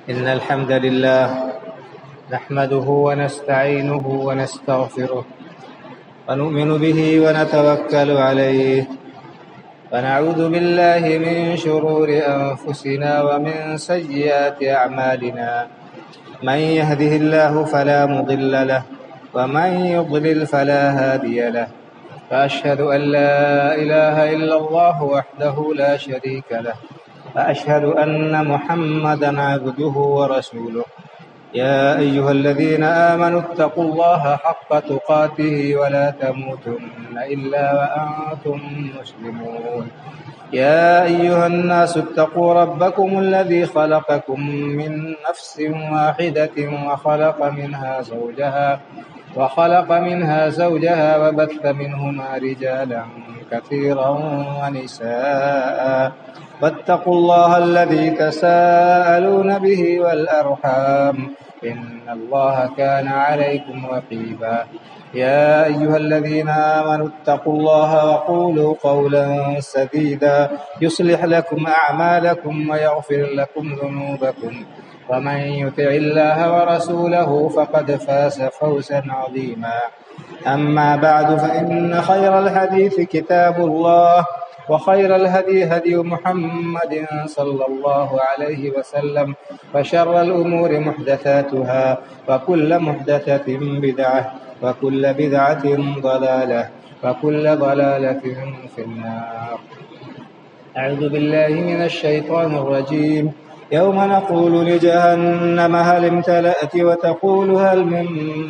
إن الحمد لله نحمده ونستعينه ونستغفره ونؤمن به ونتوكل عليه ونعوذ بالله من شرور أنفسنا ومن سيئات أعمالنا من يهده الله فلا مضل له ومن يضلل فلا هادي له فأشهد أن لا إله إلا الله وحده لا شريك له وأشهد أن محمدا عبده ورسوله يا أيها الذين آمنوا اتقوا الله حق تقاته ولا تموتن إلا وأنتم مسلمون يا أيها الناس اتقوا ربكم الذي خلقكم من نفس واحدة وخلق منها زوجها وبث منهما رجالا كثيرا ونساء واتقوا الله الذي تساءلون به والأرحام إن الله كان عليكم رقيبا يا أيها الذين آمنوا اتقوا الله وقولوا قولا سديدا يصلح لكم أعمالكم ويغفر لكم ذنوبكم ومن يطع الله ورسوله فقد فاز فوزا عظيما أما بعد فإن خير الحديث كتاب الله وخير الهدي هدي محمد صلى الله عليه وسلم وشر الأمور محدثاتها وكل محدثة بدعة وكل بدعة ضلالة وكل ضلالة في النار. أعوذ بالله من الشيطان الرجيم. يوم نقول لجهنم هل امتلأت وتقول هل من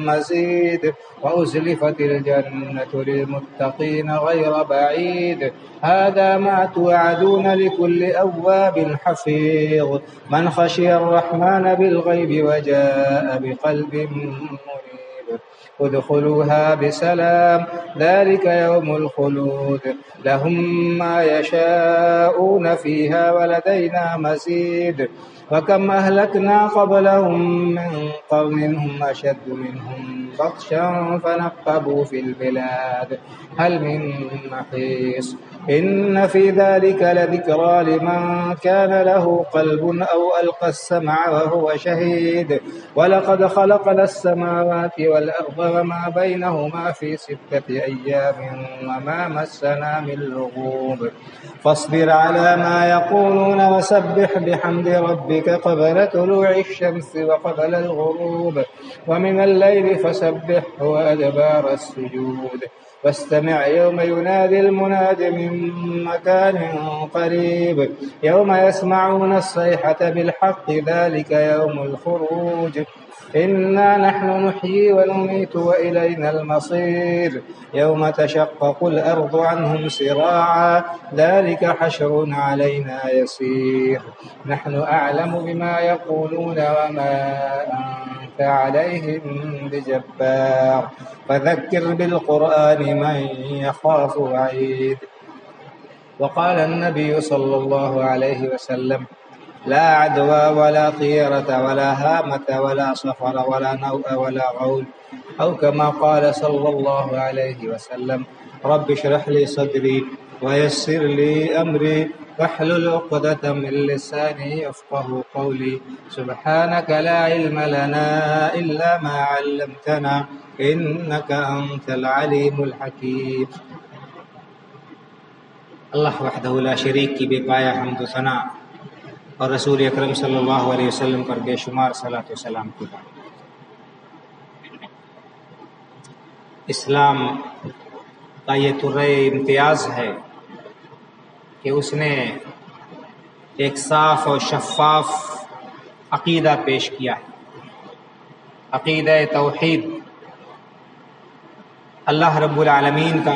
مزيد وأزلفت الجنة للمتقين غير بعيد هذا ما توعدون لكل أواب حفيظ من خشي الرحمن بالغيب وجاء بقلب منيب ادخلوها بسلام ذلك يوم الخلود لهم ما يشاءون فيها ولدينا مزيد وكم أهلكنا قبلهم من قرن هم أشد منهم بطشا فنقبوا في البلاد هل من محيص إن في ذلك لذكرى لمن كان له قلب أو ألقى السمع وهو شهيد ولقد خلقنا السماوات والأرض وما بينهما في 6 أيام وما مسنا من لغوب فاصبر على ما يقولون وسبح بحمد ربك قبل طلوع الشمس وقبل الغروب ومن الليل فسبحه وأدبار السجود واستمع يوم ينادي المناد من مكان قريب يوم يسمعون الصيحة بالحق ذلك يوم الخروج إنا نحن نحيي ونميت وإلينا المصير يوم تشقق الأرض عنهم سراعا ذلك حشر علينا يسير نحن أعلم بما يقولون وما أنت عليهم بجبار فذكر بالقرآن من يخاف وعيد. وقال النبي صلى الله عليه وسلم لا عدوى ولا طيرة ولا هامة ولا صفر ولا نوء ولا غول أو كما قال صلى الله عليه وسلم رب اشرح لي صدري ويسر لي أمري واحلل عقدة من لساني يفقه قولي سبحانك لا علم لنا إلا ما علمتنا إنك أنت العليم الحكيم. اللہ وحدہ لا شریک کی بے پایا حمد و ثنا اور رسول اکرم صلی اللہ علیہ وسلم پر بے شمار صلاۃ و سلام کی بات. اسلام کا یہ طرح امتیاز ہے کہ اس نے ایک صاف اور شفاف عقیدہ پیش کیا ہے. عقیدہ توحید اللہ رب العالمین کا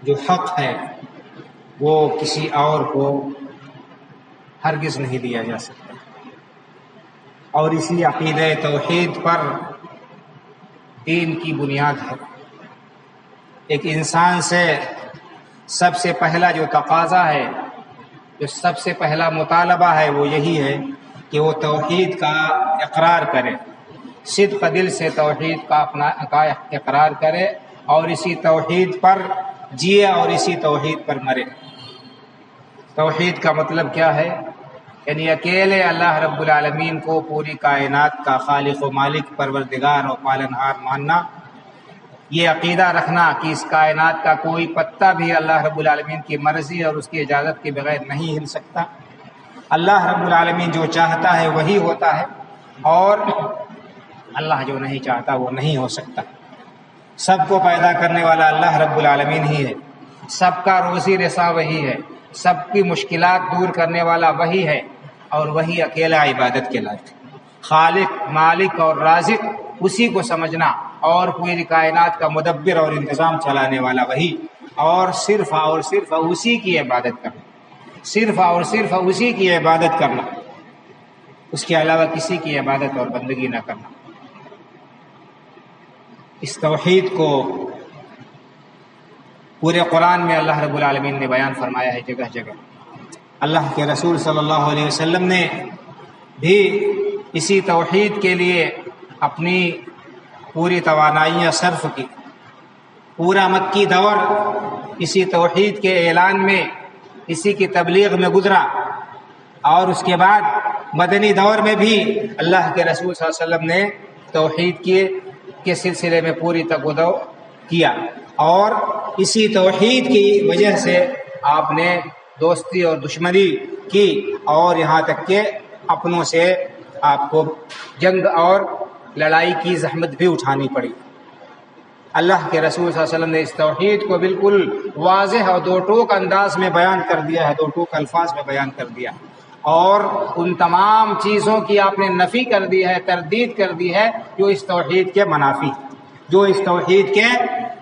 جو حق ہے وہ کسی اور کو ہرگز نہیں دیا جا سکتا اور اسی عقیدہ توحید پر دین کی بنیاد ہے. ایک انسان سے سب سے پہلا جو تقاضا ہے جو سب سے پہلا مطالبہ ہے وہ یہی ہے کہ وہ توحید کا اقرار کرے صدق دل سے توحید کا اپنا اقرار کرے اور اسی توحید پر جیے اور اسی توحید پر مرے. توحید کا مطلب کیا ہے؟ یعنی اکیلے اللہ رب العالمین کو پوری کائنات کا خالق و مالک، پروردگار اور پالنہار ماننا، یہ عقیدہ رکھنا کہ اس کائنات کا کوئی پتا بھی اللہ رب العالمین کی مرضی اور اس کی اجازت کے بغیر نہیں ہل سکتا۔ اللہ رب العالمین جو چاہتا ہے وہی ہوتا ہے، اور اللہ جو نہیں چاہتا وہ نہیں ہو سکتا۔ سب کو پیدا کرنے والا اللہ رب العالمین ہی ہے، سب کا روزی رساں وہی ہے، سب کی مشکلات دور کرنے والا وہی ہے، اور وہی اکیلا عبادت کے لائق ہے۔ خالق، مالک اور رازق اسی کو سمجھنا، اور پوری کائنات کا مدبر اور انتظام چلانے والا وہی، اور صرف اسی کی عبادت کرنا، صرف اور صرف اسی کی عبادت کرنا، اس کے علاوہ کسی کی عبادت اور بندگی نہ کرنا۔ اس توحید کو پورے قرآن میں اللہ رب العالمین نے بیان فرمایا ہے جگہ جگہ۔ اللہ کے رسول صلی اللہ علیہ وسلم نے بھی اسی توحید کے لیے اپنی پوری توانائیاں صرف کی۔ پورا مکی دور اسی توحید کے اعلان میں، اسی کی تبلیغ میں گزرا، اور اس کے بعد مدنی دور میں بھی اللہ کے رسول صلی اللہ علیہ وسلم نے توحید کے سلسلے میں پوری تگودو کیا، اور اسی توحید کی وجہ سے آپ نے دوستی اور دشمنی کی، اور یہاں تک کہ اپنوں سے آپ کو جنگ اور لڑائی کی زحمت بھی اٹھانی پڑی۔ اللہ کے رسول صلی اللہ علیہ وسلم نے اس توحید کو بالکل واضح اور دو ٹوک انداز میں بیان کر دیا ہے، دو ٹوک الفاظ میں بیان کر دیا، اور ان تمام چیزوں کی آپ نے نفی کر دی ہے، تردید کر دی ہے جو اس توحید کے منافی، جو اس توحید کے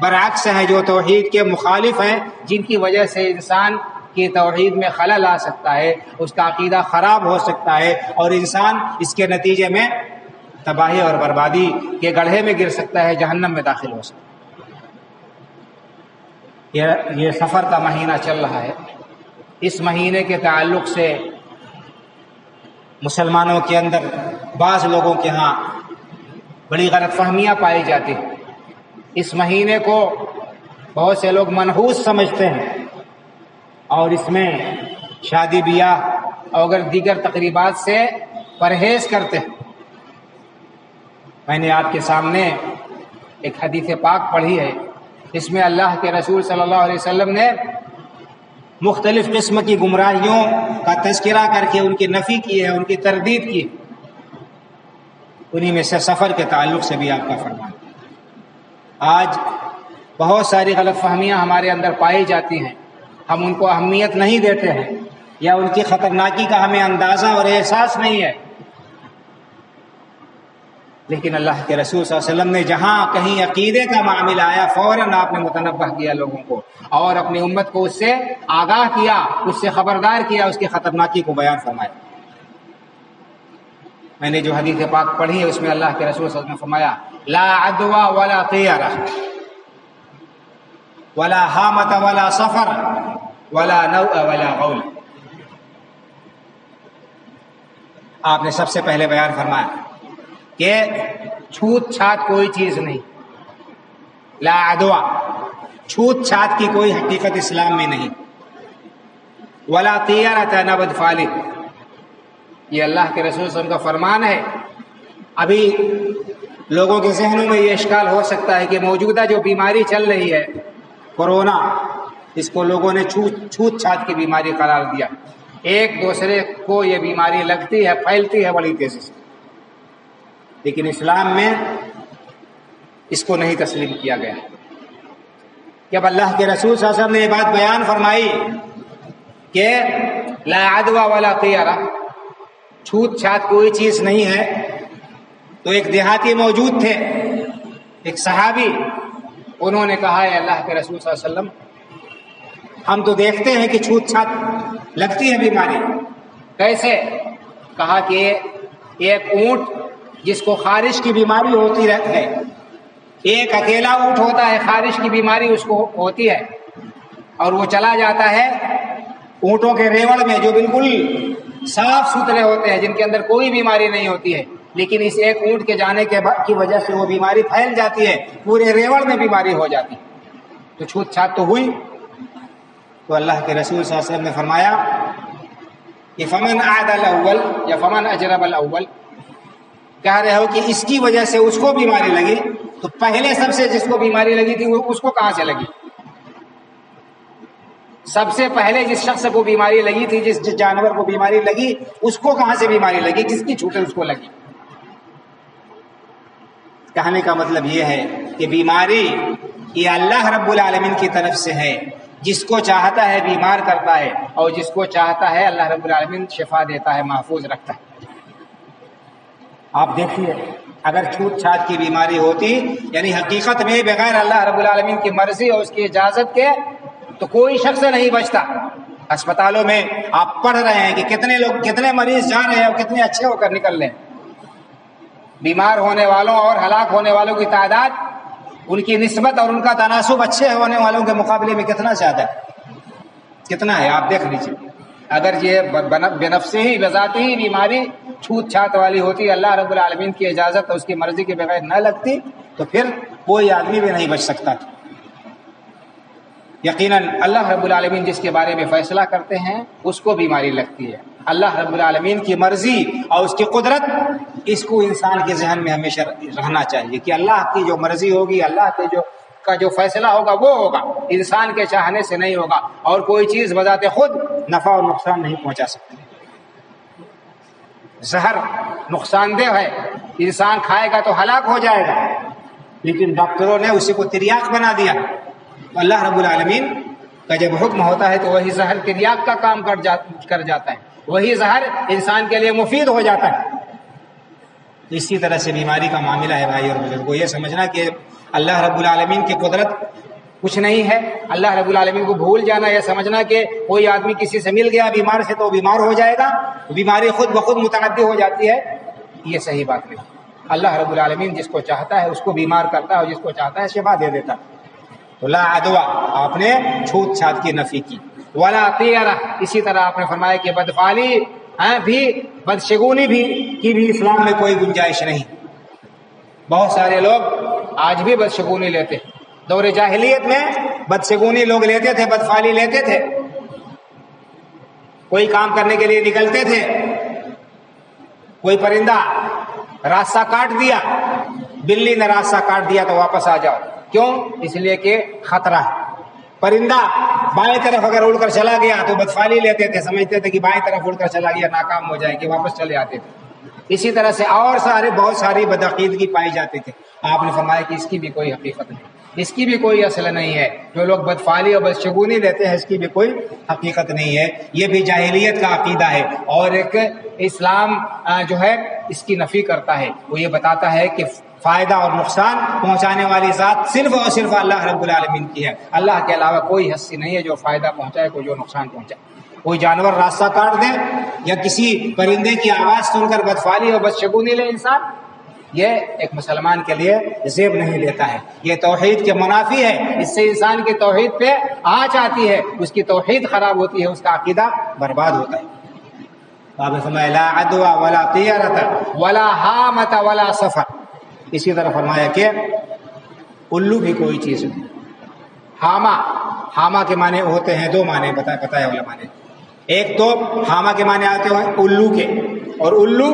برعکس ہے، جو توحید کے مخالف ہیں، جن کی وجہ سے انسان کی توحید میں خلل آ سکتا ہے، اس کا عقیدہ خراب ہو سکتا ہے، اور انسان اس کے نتیجے میں تباہی اور بربادی کے گڑھے میں گر سکتا ہے، جہنم میں داخل ہو سکتا ہے۔ یہ سفر کا مہینہ چل رہا ہے، اس مہینے کے تعلق سے مسلمانوں کے اندر بعض لوگوں کے ہاں بڑی غلط فہمیاں پائی جاتی ہیں۔ اس مہینے کو بہت سے لوگ منحوس سمجھتے ہیں، اور اس میں شادی بیاہ اور دیگر تقریبات سے پرہیز کرتے ہیں۔ میں نے آپ کے سامنے ایک حدیث پاک پڑھی ہے، اس میں اللہ کے رسول صلی اللہ علیہ وسلم نے مختلف قسم کی گمراہیوں کا تذکرہ کر کے ان کی نفی کی ہے، ان کی تردید کی۔ انہی میں سے سفر کے تعلق سے بھی آپ کا فرمان۔ آج بہت ساری غلط فہمیاں ہمارے اندر پائی جاتی ہیں، ہم ان کو اہمیت نہیں دیتے ہیں، یا ان کی خطرناکی کا ہمیں اندازہ اور احساس نہیں ہے۔ لیکن اللہ کے رسول صلی اللہ علیہ وسلم نے جہاں کہیں عقیدے کا معاملہ آیا، فوراً آپ نے متنبہ کیا لوگوں کو، اور اپنی امت کو اس سے آگاہ کیا، اس سے خبردار کیا، اس کی خطرناکی کو بیان فرمایا۔ میں نے جو حدیث پاک پڑھی ہے اس میں اللہ کے رسول صلی اللہ علیہ وسلم نے فرمایا، لا عدوى ولا طیرہ ولا حامۃ ولا سفر ولا نوء ولا غول۔ آپ نے سب سے پہلے بیان فرمایا کہ چھوت چھات کوئی چیز نہیں، لا عدوى، چھوت چھات کی کوئی حقیقت اسلام میں نہیں، ولا طیرۃ نہ بدفعلی، یہ اللہ کے رسول صلی اللہ علیہ وسلم کا فرمان ہے۔ ابھی لوگوں کے ذہنوں میں یہ اشکال ہو سکتا ہے کہ موجودہ جو بیماری چل رہی ہے کورونا، اس کو لوگوں نے چھوت چھات کی بیماری قرار دیا، ایک دوسرے کو یہ بیماری لگتی ہے، پھیلتی ہے بڑی تیزی سے، لیکن اسلام میں اس کو نہیں تسلیم کیا گیا۔ جب اللہ کے رسول صلی اللہ علیہ وسلم نے یہ بات بیان فرمائی کہ لا عدوى ولا طیرہ، چھوت چھات کوئی چیز نہیں ہے، تو ایک دیہاتی موجود تھے، ایک صحابی، انہوں نے کہا ہے اللہ کے رسول صلی اللہ علیہ وسلم، ہم تو دیکھتے ہیں کہ چھوت چھات لگتی ہے بیماری، کیسے؟ کہا کہ ایک اونٹ جس کو خارش کی بیماری ہوتی رہتی ہے، ایک اکیلا اونٹ ہوتا ہے، خارش کی بیماری اس کو ہوتی ہے، اور وہ چلا جاتا ہے اونٹوں کے ریوڑ میں جو بالکل صاف ستھرے ہوتے ہیں، جن کے اندر کوئی بیماری نہیں ہوتی ہے، لیکن اس ایک اونٹ کے جانے کی وجہ سے وہ بیماری پھیل جاتی ہے، پورے ریوڑ میں بیماری ہو جاتی ہے، تو چھوت چھات تو ہوئی۔ تو اللہ کے رسول صلی اللہ علیہ وسلم نے فرمایا کہ فمن عاد الاول یا فمن اجرب الاول، کہہ رہے ہو کہ اس کی وجہ سے اس کو بیماری لگی، تو پہلے سب سے جس کو بیماری لگی تھی وہ اس کو کہاں سے لگی؟ سب سے پہلے جس شخص کو بیماری لگی تھی، جس جانور کو بیماری لگی، اس کو کہاں سے بیماری لگی؟ کس کی چھوٹے اس کو لگی؟ کہنے کا مطلب یہ ہے کہ بیماری یہ اللہ رب العالمین کی طرف سے ہے، جس کو چاہتا ہے بیمار کرتا ہے، اور جس کو چاہتا ہے اللہ رب العالمین شفا دیتا ہے، محفوظ رکھتا ہے۔ آپ دیکھیے اگر چھوٹ چھاٹ کی بیماری ہوتی، یعنی حقیقت میں بغیر اللہ رب العالمین کی مرضی اور اس کی اجازت کے، تو کوئی شخص نہیں بچتا۔ اسپتالوں میں آپ پڑھ رہے ہیں کہ کتنے لوگ، کتنے مریض جا رہے ہیں اور کتنے اچھے ہو کر نکل رہے ہیں۔ بیمار ہونے والوں اور ہلاک ہونے والوں کی تعداد، ان کی نسبت اور ان کا تناسب اچھے ہونے والوں کے مقابلے میں کتنا زیادہ ہے، کتنا ہے آپ دیکھ لیجیے۔ اگر یہ بنفسے ہی بذاتی ہی بیماری چھوت چھات والی ہوتی، اللہ رب العالمین کی اجازت اور اس کی مرضی کے بغیر نہ لگتی، تو پھر کوئی آدمی بھی نہیں بچ سکتا تھا۔ یقیناً اللہ رب العالمین جس کے بارے میں فیصلہ کرتے ہیں اس کو بیماری لگتی ہے۔ اللہ رب العالمین کی مرضی اور اس کی قدرت، اس کو انسان کے ذہن میں ہمیشہ رہنا چاہیے کہ اللہ کی جو مرضی ہوگی، اللہ کے جو فیصلہ ہوگا وہ ہوگا، انسان کے چاہنے سے نہیں ہوگا، اور کوئی چیز بذات خود نفع اور نقصان نہیں پہنچا سکتی۔ زہر نقصان دہ ہے، انسان کھائے گا تو ہلاک ہو جائے گا، لیکن ڈاکٹروں نے اسی کو تریاق بنا دیا۔ اللہ رب العالمین کا جب حکم ہوتا ہے تو وہی زہر تریاق کا کام کر جاتا ہے، وہی زہر انسان کے لیے مفید ہو جاتا ہے۔ اسی طرح سے بیماری کا معاملہ ہے بھائی اور بزرگوں، یہ سمجھنا کہ اللہ رب العالمین کی قدرت کچھ نہیں ہے، اللہ رب العالمین کو بھول جانا، یہ سمجھنا کہ کوئی آدمی کسی سے مل گیا بیمار سے تو وہ بیمار ہو جائے گا، بیماری خود بخود متعدی ہو جاتی ہے، یہ صحیح بات نہیں۔ اللہ رب العالمین جس کو چاہتا ہے اس کو بیمار کرتا ہے، اور جس کو چاہتا ہے شفا دے دیتا ہے۔ تو لا عدوہ، آپ نے چھوت چھات کی نفی کی۔ ولا طیرہ، اسی طرح آپ نے فرمایا کہ بدفعلی بھی، بدشگونی بھی کی بھی اسلام میں کوئی گنجائش نہیں۔ بہت سارے لوگ آج بھی بدشگونی لیتے ہیں، دور جاہلیت میں بدشگونی لوگ لیتے تھے، بدفعلی لیتے تھے۔ کوئی کام کرنے کے لیے نکلتے تھے، کوئی پرندہ راستہ کاٹ دیا، بلی نے راستہ کاٹ دیا تو واپس آ جاؤ، کیوں؟ اس لیے کہ خطرہ ہے۔ پرندہ بائیں طرف اگر اڑ کر چلا گیا تو بدفعلی لیتے تھے، سمجھتے تھے کہ بائیں طرف اڑ کر چلا گیا ناکام ہو جائے کہ واپس چلے آتے تھے۔ اسی طرح سے اور بہت ساری بدعقیدگی پائی جاتی تھی۔ آپ نے فرمایا کہ اس کی بھی کوئی حقیقت نہیں، اس کی بھی کوئی اصل نہیں ہے۔ جو لوگ بدفعلی اور بدشگونی لیتے ہیں اس کی بھی کوئی حقیقت نہیں ہے، یہ بھی جاہلیت کا عقیدہ ہے، اور ایک اسلام جو ہے اس کی نفی کرتا ہے۔ وہ یہ بتاتا ہے کہ فائدہ اور نقصان پہنچانے والی ذات صرف اور صرف اللہ رب العالمین کی ہے، اللہ کے علاوہ کوئی ہستی نہیں ہے جو فائدہ پہنچائے، کوئی جو نقصان پہنچائے۔ کوئی جانور راستہ کاٹ دے یا کسی پرندے کی آواز سن کر بدفعلی اور بدشگونی لے انسان، یہ ایک مسلمان کے لیے زیب نہیں لیتا ہے، یہ توحید کے منافی ہے، اس سے انسان کی توحید پہ آنچ آتی ہے، اس کی توحید خراب ہوتی ہے، اس کا عقیدہ برباد ہوتا ہے۔ آپ نے فرمایا لا عدوى ولا طیرۃ ولا حامۃ ولا سفر، اسی طرح فرمایا کہ الو بھی کوئی چیز نہیں۔ حامہ کے معنی ہوتے ہیں دو معنی بتائے علماء نے۔ ایک تو حامہ کے معنی آتے ہیں الو کے، اور الو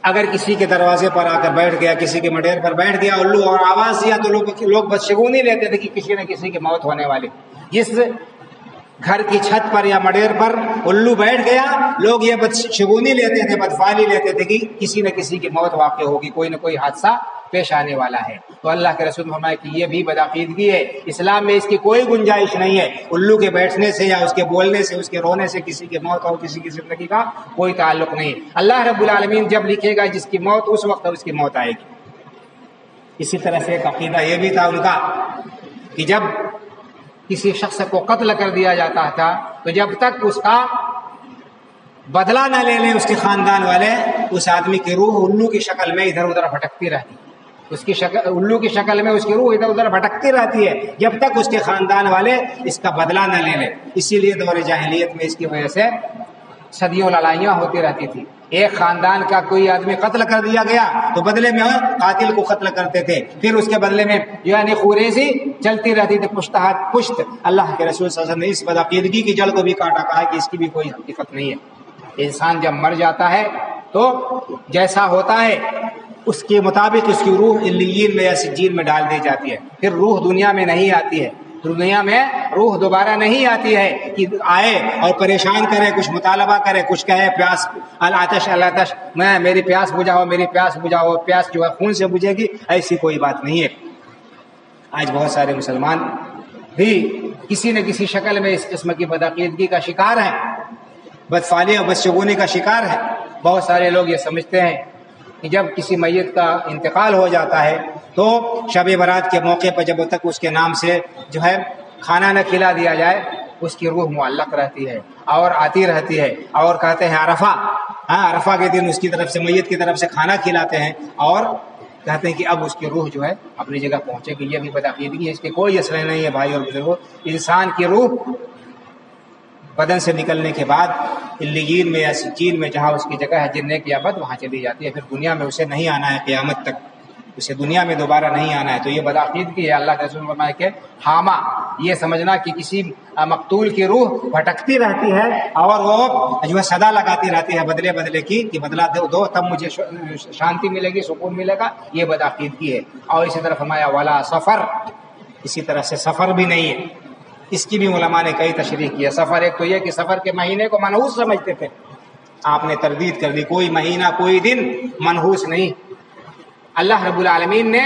اگر کسی کے دروازے پر آ کر بیٹھ گیا، کسی کے مڈیر پر بیٹھ گیا الو اور آواز دیا تو لوگ بدشگونی لیتے تھے کہ کسی نہ کسی کی موت ہونے والی۔ جس گھر کی چھت پر یا مڈیر پر الو بیٹھ گیا، لوگ یہ بدشگونی لیتے تھے، بدفعلی لیتے تھے کہ کسی نہ کسی کی موت واقع ہوگی، کوئی نہ کوئی حادثہ پیش آنے والا ہے۔ تو اللہ کے رسول نے فرمایا کہ یہ بھی بدعقیدگی ہے، اسلام میں اس کی کوئی گنجائش نہیں ہے۔ الو کے بیٹھنے سے یا اس کے بولنے سے، اس کے رونے سے کسی کی موت اور کسی کی زندگی کا کوئی تعلق نہیں۔ اللہ رب العالمین جب لکھے گا جس کی موت، اس وقت اس کی موت آئے گی۔ اسی طرح سے ایک عقیدہ یہ بھی تھا ان کا کہ جب کسی شخص کو قتل کر دیا جاتا تھا تو جب تک اس کا بدلہ نہ لے لیں اس کے خاندان والے، اس آدمی کی روح الو کی شکل میں ادھر ادھر بھٹکتی رہتی، اس کی شکل الو کی شکل میں اس کی روح ادھر ادھر بھٹکتی رہتی ہے جب تک اس کے خاندان والے اس کا بدلہ نہ لے لیں۔ اسی لیے دور جاہلیت میں اس کی وجہ سے صدیوں لڑائیاں ہوتی رہتی تھی۔ ایک خاندان کا کوئی آدمی قتل کر دیا گیا تو بدلے میں قاتل کو قتل کرتے تھے، پھر اس کے بدلے میں یعنی خوریزی چلتی رہتی تھی پشت ہاتھ پشت۔ اللہ کے رسول صلی اللہ علیہ وسلم نے اس بدعقیدگی کی جڑ کو بھی کاٹا، کہا کہ اس کی بھی کوئی حقیقت نہیں ہے۔ انسان جب مر جاتا ہے تو جیسا ہوتا ہے اس کے مطابق اس کی روح علیین میں یا سجین میں ڈال دی جاتی ہے، پھر روح دنیا میں نہیں آتی ہے، دنیا میں روح دوبارہ نہیں آتی ہے کہ آئے اور پریشان کرے، کچھ مطالبہ کرے، کچھ کہے پیاس العطش العطش، میں میری پیاس بجھاؤ میری پیاس بجھاؤ، پیاس جو ہے خون سے بجھے گی، ایسی کوئی بات نہیں ہے۔ آج بہت سارے مسلمان بھی کسی نہ کسی شکل میں اس قسم کی بدعقیدگی کا شکار ہیں، بدفعلی اور بدشگونی کا شکار ہے۔ بہت سارے لوگ یہ سمجھتے ہیں کہ جب کسی میت کا انتقال ہو جاتا ہے تو شب برات کے موقع پر جب تک اس کے نام سے جو ہے کھانا نہ کھلا دیا جائے اس کی روح معلق رہتی ہے اور آتی رہتی ہے، اور کہتے ہیں عرفہ، عرفہ کے دن اس کی طرف سے میت کی طرف سے کھانا کھلاتے ہیں اور کہتے ہیں کہ اب اس کی روح جو ہے اپنی جگہ پہنچے گی۔ یہ بھی بدعقیدگی ہے، اس کے کوئی اثر نہیں ہے بھائی اور بزرگوں۔ انسان کی روح بدن سے نکلنے کے بعد علیین میں یا سجین میں جہاں اس کی جگہ ہے جن نیک یا بد وہاں چلی جاتی ہے، پھر دنیا میں اسے نہیں آنا ہے قیامت تک، اسے دنیا میں دوبارہ نہیں آنا ہے۔ تو یہ بدعقیدگی ہے۔ اللہ کے رسول نے فرمایا کہ حامہ، یہ سمجھنا کہ کسی مقتول کی روح بھٹکتی رہتی ہے اور وہ جو ہے صدا لگاتی رہتی ہے بدلے بدلے کی کہ بدلہ دو تب مجھے شانتی ملے گی، سکون ملے گا، یہ بدعقیدگی ہے۔ اور اسی طرح فرمایا ولا سفر، اسی طرح سے سفر بھی نہیں ہے۔ اس کی بھی علماء نے کئی تشریح کی ہے۔ سفر ایک تو یہ کہ سفر کے مہینے کو منحوس سمجھتے تھے، آپ نے تردید کر دی، کوئی مہینہ کوئی دن منحوس نہیں۔ اللہ رب العالمین نے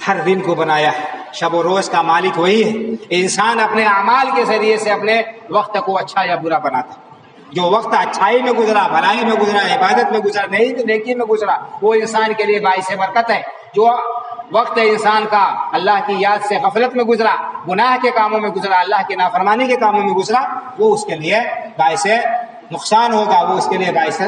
ہر دن کو بنایا ہے، شب و روز کا مالک وہی ہے۔ انسان اپنے اعمال کے ذریعے سے اپنے وقت کو اچھا یا برا بناتا ہے۔ جو وقت اچھائی میں گزرا، بھلائی میں گزرا، عبادت میں گزرا، نیکی میں گزرا، وہ انسان کے لیے باعث برکت ہے۔ جو وقت انسان کا اللہ کی یاد سے غفلت میں گزرا، گناہ کے کاموں میں گزرا، اللہ کی نافرمانی کے کاموں میں گزرا، وہ اس کے لیے باعث نقصان ہوگا، وہ اس کے لیے باعث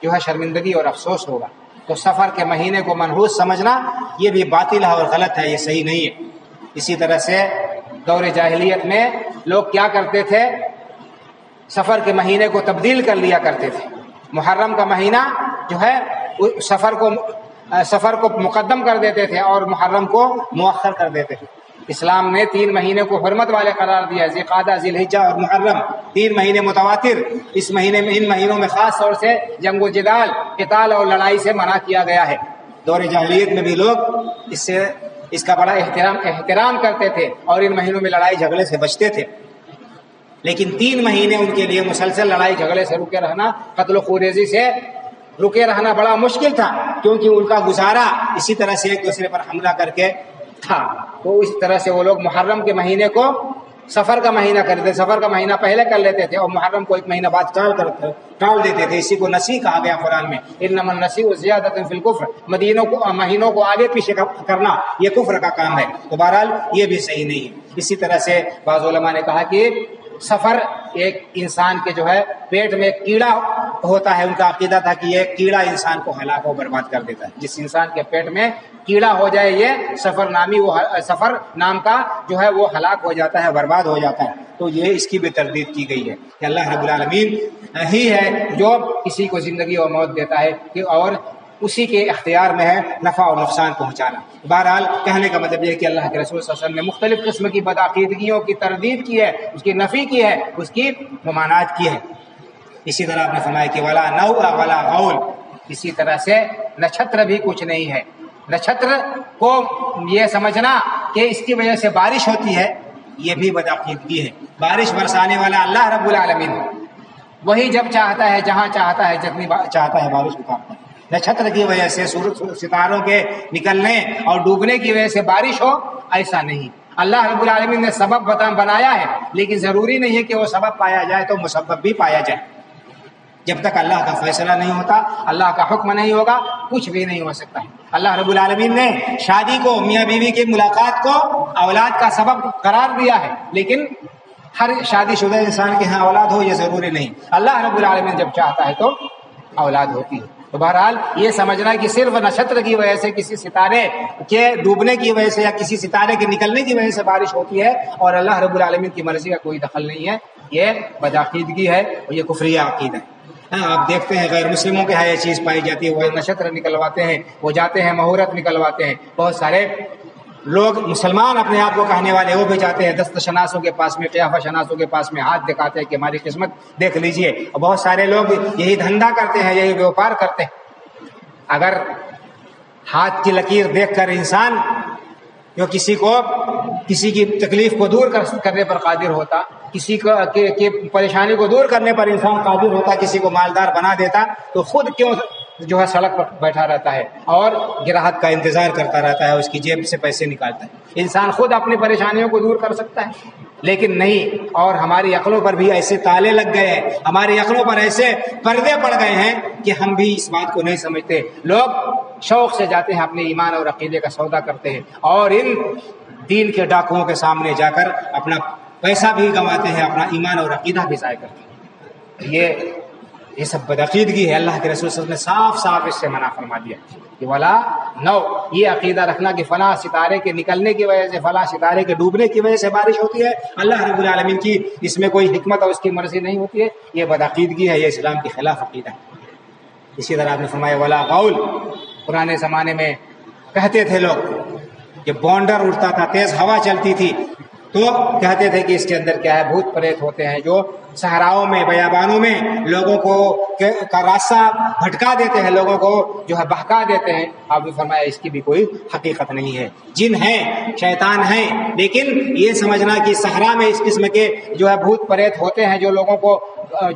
جو ہے شرمندگی اور افسوس ہوگا۔ تو سفر کے مہینے کو منحوس سمجھنا یہ بھی باطل ہے اور غلط ہے، یہ صحیح نہیں ہے۔ اسی طرح سے دور جاہلیت میں لوگ کیا کرتے تھے، سفر کے مہینے کو تبدیل کر لیا کرتے تھے۔ محرم کا مہینہ جو ہے سفر کو مقدم کر دیتے تھے اور محرم کو مؤخر کر دیتے تھے۔ اسلام نے 3 مہینے کو حرمت والے قرار دیا، ذی-القعدہ، ذی-الحجہ اور محرم، 3 مہینے متواتر۔ اس مہینے میں، ان مہینوں میں خاص طور سے جنگ و جدال، قتال اور لڑائی سے منع کیا گیا ہے۔ دور جاہلیت میں بھی لوگ اس کا بڑا احترام کرتے تھے اور ان مہینوں میں لڑائی جھگڑے سے بچتے تھے، لیکن 3 مہینے ان کے لیے مسلسل لڑائی جھگڑے سے رکے رہنا، قتل و خوریزی سے رکے رہنا بڑا مشکل تھا، کیونکہ ان کا گزارا اسی طرح سے ایک دوسرے پر حملہ کر کے تھا۔ تو اس طرح سے وہ لوگ محرم کے مہینے کو سفر کا مہینہ کرتے تھے، سفر کا مہینہ پہلے کر لیتے تھے اور محرم کو 1 مہینہ بعد ٹال دیتے تھے۔ اسی کو نسی کہا گیا قرآن میں، انما النسیء زیادۃ فی الکفر، مہینوں کو آگے پیچھے کرنا یہ کفر کا کام ہے۔ تو بہرحال یہ بھی صحیح نہیں ہے۔ اسی طرح سے بعض علماء نے کہا کہ سفر ایک انسان کے جو ہے پیٹ میں ایک کیڑا ہوتا ہے، ان کا عقیدہ تھا کہ یہ کیڑا انسان کو ہلاک و برباد کر دیتا ہے۔ جس انسان کے پیٹ میں کیڑا ہو جائے یہ سفر نام کا جو ہے وہ ہلاک ہو جاتا ہے، برباد ہو جاتا ہے۔ تو یہ اس کی بھی تردید کی گئی ہے کہ اللہ رب العالمین ہی ہے جو کسی کو زندگی اور موت دیتا ہے اور اسی کے اختیار میں ہے نفع اور نقصان پہنچانا۔ بہرحال کہنے کا مطلب یہ ہے کہ اللہ کے رسول صلی اللہ علیہ وسلم نے مختلف قسم کی بدعقیدگیوں کی تردید کی ہے، اس کی نفی کی ہے، اس کی ممانعت کی ہے۔ اسی طرح آپ نے فرمایا کہ ولا نوء ولا غول، اسی طرح سے نچھتر بھی کچھ نہیں ہے۔ نچھتر کو یہ سمجھنا کہ اس کی وجہ سے بارش ہوتی ہے، یہ بھی بدعقیدگی ہے۔ بارش برسانے والا اللہ رب العالمین ہے، وہی جب چاہتا ہے، جہاں چاہتا ہے، جتنی چاہتا ہے بارش اتارتا ہے۔ نچھتر کی وجہ سے ستاروں کے نکلنے اور ڈوبنے کی وجہ سے بارش ہو، ایسا نہیں۔ اللہ رب العالمین نے سبب بنایا ہے، لیکن ضروری نہیں ہے کہ وہ سبب پایا جائے تو مسبب بھی پایا جائے۔ جب تک اللہ کا فیصلہ نہیں ہوتا، اللہ کا حکم نہیں ہوگا، کچھ بھی نہیں ہو سکتا ہے۔ اللہ رب العالمین نے شادی کو، میاں بیوی کی ملاقات کو اولاد کا سبب قرار دیا ہے، لیکن ہر شادی شدہ انسان کے ہاں اولاد ہو یہ ضروری نہیں۔ اللہ رب العالمین جب چاہتا ہے تو اولاد ہوتی ہے۔ تو بہرحال یہ سمجھنا کہ صرف نچھتر کی وجہ سے، کسی ستارے کے ڈوبنے کی وجہ سے یا کسی ستارے کے نکلنے کی وجہ سے بارش ہوتی ہے اور اللہ رب العالمین کی مرضی کا کوئی دخل نہیں ہے، یہ بدعقیدگی ہے اور یہ کفریہ عقیدہ ہے۔ ہاں آپ دیکھتے ہیں غیر مسلموں کے یہاں یہ چیز پائی جاتی ہے، وہ نشتر نکلواتے ہیں، وہ جاتے ہیں مہورت نکلواتے ہیں، بہت سارے لوگ مسلمان اپنے آپ کو کہنے والے وہ بھی جاتے ہیں دست شناسوں کے پاس میں، قیافہ شناسوں کے پاس میں ہاتھ دکھاتے ہیں کہ ہماری قسمت دیکھ لیجئے، اور بہت سارے لوگ یہی دھندا کرتے ہیں، یہی بیوپار کرتے ہیں۔ اگر ہاتھ کی لکیر دیکھ کر انسان جو کسی کی تکلیف کو دور کرنے پر قادر ہوتا، کسی کی پریشانی کو دور کرنے پر انسان قادر ہوتا، کسی کو مالدار بنا دیتا، تو خود کیوں جو ہے سڑک پر بیٹھا رہتا ہے اور گراہک کا انتظار کرتا رہتا ہے، اس کی جیب سے پیسے نکالتا ہے؟ انسان خود اپنی پریشانیوں کو دور کر سکتا ہے، لیکن نہیں۔ اور ہماری عقلوں پر بھی ایسے تالے لگ گئے ہیں، ہماری عقلوں پر ایسے پردے پڑ گئے ہیں کہ ہم بھی اس بات کو نہیں سمجھتے۔ لوگ شوق سے جاتے ہیں، اپنے ایمان اور عقیدے کا سودا کرتے ہیں، اور ان دین کے ڈاکوؤں کے سامنے جا کر اپنا پیسہ بھی گنواتے ہیں، اپنا ایمان اور عقیدہ بھی ضائع کرتے ہیں۔ یہ سب بدعقیدگی ہے۔ اللہ کے رسول صلی اللہ علیہ وسلم نے صاف صاف اس سے منع فرما دیا کہ ولا نو، یہ عقیدہ رکھنا کہ فلاں ستارے کے نکلنے کی وجہ سے، فلاں ستارے کے ڈوبنے کی وجہ سے بارش ہوتی ہے، اللہ رب العالمین کی اس میں کوئی حکمت اور اس کی مرضی نہیں ہوتی ہے، یہ بدعقیدگی ہے، یہ اسلام کے خلاف عقیدہ ہے۔ اسی طرح آپ نے فرمایا ولا غول، پرانے زمانے میں کہتے تھے لوگ کہ بونڈر اڑتا تھا، تیز ہوا چلتی تھی، تو کہتے تھے کہ اس کے اندر کیا ہے، بھوت پریت ہوتے ہیں جو صحراؤں میں، بیابانوں میں لوگوں کو کا راستہ بھٹکا دیتے ہیں، لوگوں کو جو ہے بہکا دیتے ہیں۔ آپ نے فرمایا اس کی بھی کوئی حقیقت نہیں ہے، جن ہیں، شیطان ہیں، لیکن یہ سمجھنا کہ صحرا میں اس قسم کے جو ہے بھوت پریت ہوتے ہیں جو لوگوں کو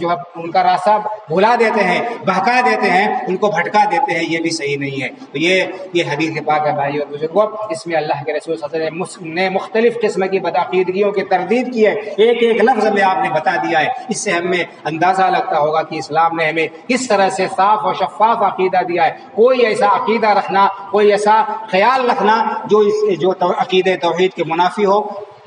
جو ہے ان کا راستہ بھلا دیتے ہیں، بہکا دیتے ہیں، ان کو بھٹکا دیتے ہیں، یہ بھی صحیح نہیں ہے۔ تو یہ حدیث پاک ہے بھائی اور بزرگوں، اس میں اللہ کے رسول صلی اللہ علیہ وسلم نے مختلف قسم کی بدعقیدگیوں کی تردید کی ہے، ایک ایک لفظ میں آپ نے بتا دیا ہے۔ اس سے ہمیں اندازہ لگتا ہوگا کہ اسلام نے ہمیں کس طرح سے صاف اور شفاف عقیدہ دیا ہے۔ کوئی ایسا عقیدہ رکھنا، کوئی ایسا خیال رکھنا جو عقیدہ توحید کے منافی ہو،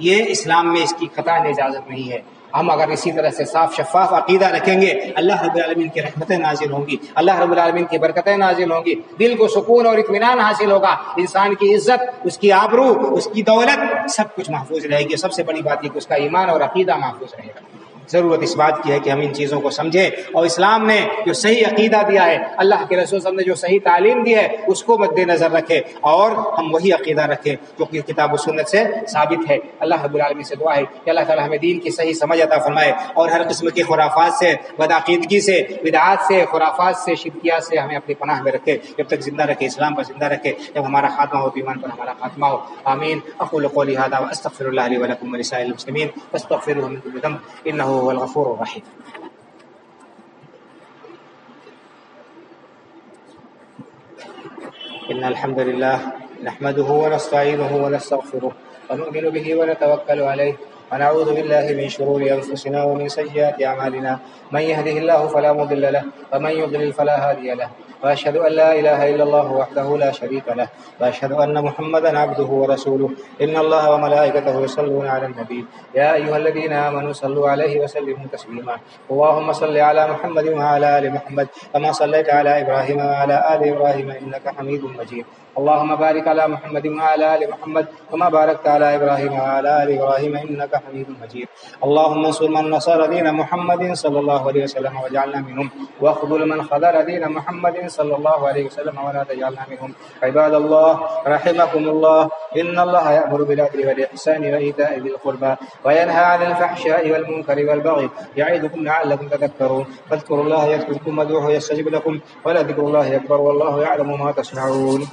یہ اسلام میں اس کی قطعاً اجازت نہیں ہے۔ ہم اگر اسی طرح سے صاف شفاف عقیدہ رکھیں گے، اللہ رب العالمین کی رحمتیں نازل ہوں گی، اللہ رب العالمین کی برکتیں نازل ہوں گی، دل کو سکون اور اطمینان حاصل ہوگا، انسان کی عزت، اس کی آبرو، اس کی دولت، سب کچھ محفوظ رہے گی۔ سب سے بڑی بات یہ کہ اس کا ایمان اور عقیدہ محفوظ رہے گا۔ ضرورت اس بات کی ہے کہ ہم ان چیزوں کو سمجھیں، اور اسلام نے جو صحیح عقیدہ دیا ہے، اللہ کے رسول صلی اللہ علیہ وسلم نے جو صحیح تعلیم دی ہے، اس کو مد نظر رکھیں اور ہم وہی عقیدہ رکھیں جو کہ کتاب و سنت سے ثابت ہے۔ اللہ رب العالمین سے دعا ہے کہ اللہ تعالی ہمیں دین کی صحیح سمجھ عطا فرمائے، اور ہر قسم کی خرافات سے، بدعقیدگی سے، بدعات سے، خرافات سے، شرکیات سے ہمیں اپنی پناہ میں رکھے، جب تک زندہ رکھے، اسلام پر زندہ رکھے، جب ہمارا خاتمہ ہو ایمان پر ہمارا خاتمہ ہو۔ آمین۔ اقول قولی ھذا واستغفر اللہ لی ولکم ولسائر المسلمین فاستغفروه من كل ذنب انه هو الغفور الرحیم۔ إن الحمد لله نحمده ونستعينه ونستغفره ونؤمن به ونتوكل عليه ونعوذ بالله من شرور أنفسنا ومن سيئات أعمالنا، من يهده الله فلا مضل له ومن يضلل فلا هادي له، وأشهد أن لا إله إلا الله وحده لا شريك له، وأشهد أن محمدا عبده ورسوله، إن الله وملائكته يصلون على النبي، يا أيها الذين آمنوا صلوا عليه وسلموا تسليما، اللهم صل على محمد وعلى آل محمد كما صليت على إبراهيم وعلى آل إبراهيم إنك حميد مجيد، اللهم بارك على محمد وعلى آل محمد كما باركت على إبراهيم وعلى آل إبراهيم إنك حميد مجيد، اللهم انصر من نصر دين محمد صلى الله عليه وسلم واجعلنا منهم، واخذل من خذل دين محمد صلى الله عليه وسلم ولا تجعلنا منهم، عباد الله رحمكم الله، إن الله يأمر بالعدل والإحسان وإيتاء ذي القربى وينهى عن الفحشاء والمنكر والبغي يعظكم لعلكم تذكرون، فاذكروا الله يذكركم وادعوه يستجب لكم ولذكر الله أكبر والله يعلم ما تصنعون۔